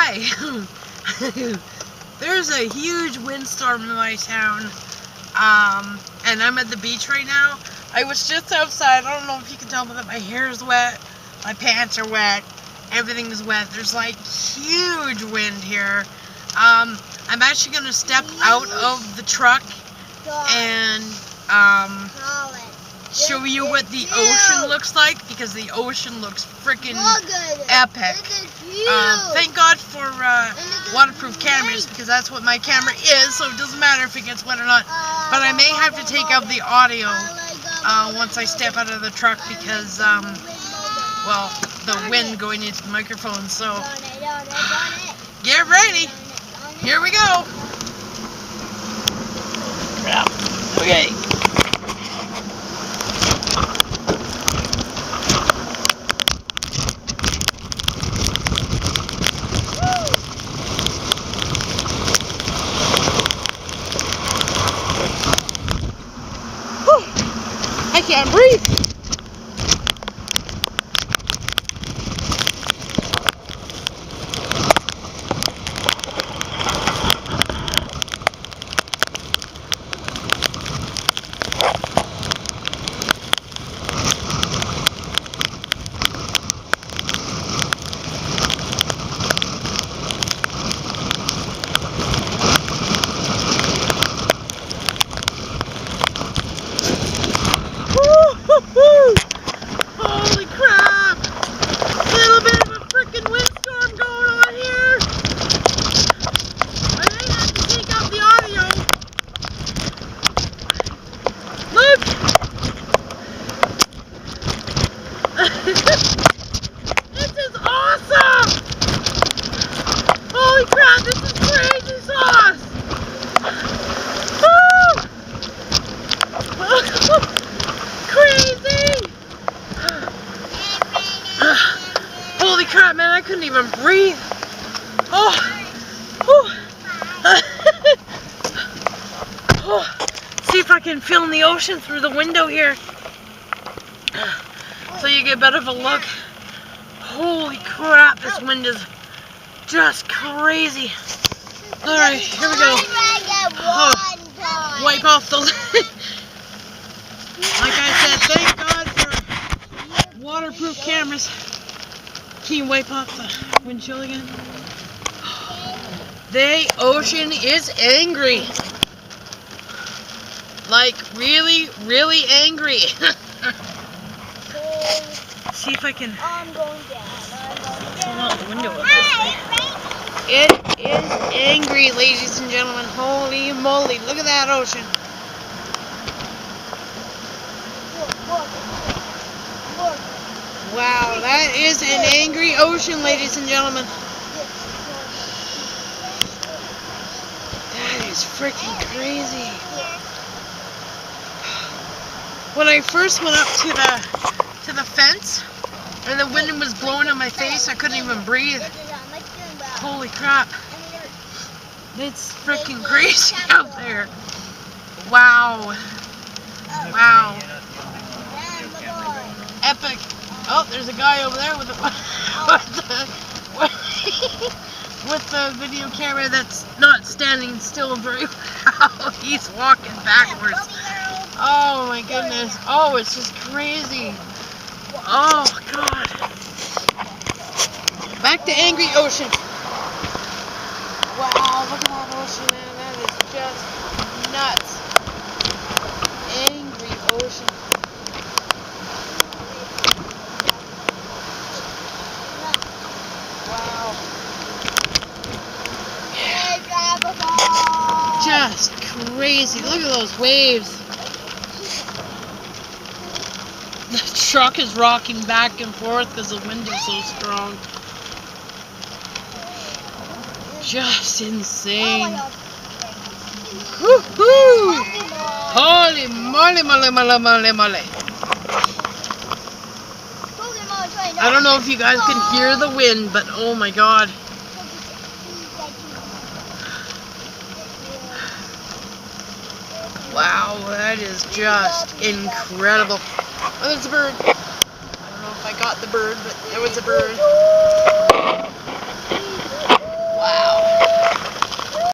Hi! There's a huge windstorm in my town, and I'm at the beach right now. I was just outside. I don't know if you can tell, but my hair is wet, my pants are wet, everything's wet. There's like huge wind here. I'm actually going to step out of the truck and show you what the ocean looks like, because the ocean looks freaking epic. Thank God for waterproof cameras, because that's what my camera is, so it doesn't matter if it gets wet or not. But I may have to take out the audio once I step out of the truck, because well, the wind going into the microphone. So get ready, here we go. Okay. I can't breathe. Holy crap! Little bit of a freaking windstorm going on here. I may have to take out the audio. Look! This is awesome! Holy crap, this is crazy sauce! Crazy! Holy crap, man, I couldn't even breathe. See if I can film the ocean through the window here, so you get a bit of a look. Holy crap, this wind is just crazy. Alright, here we go. Wipe off the like I said, thank God for waterproof cameras. Can you wipe off the windshield again? The ocean is angry. Like, really, really angry. See if I can pull out the window up this way. It is angry, ladies and gentlemen. Holy moly, look at that ocean. Wow, that is an angry ocean, ladies and gentlemen. That is freaking crazy. When I first went up to the fence, and the wind was blowing in my face, I couldn't even breathe. Holy crap. It's freaking crazy out there. Wow. Wow. Epic. Oh, there's a guy over there with the video camera that's not standing still very well. He's walking backwards. Oh my goodness. Oh, it's just crazy. Oh God. Back to angry ocean. Wow, look at that ocean, man. That is just nuts. Angry ocean. Wow. Just crazy. Look at those waves. The truck is rocking back and forth because the wind is so strong. Just insane. Woohoo! Holy moly, moly, moly, moly, moly. I don't know if you guys can hear the wind, but oh my God. Wow, that is just incredible. Oh, there's a bird. I don't know if I got the bird, but there was a bird.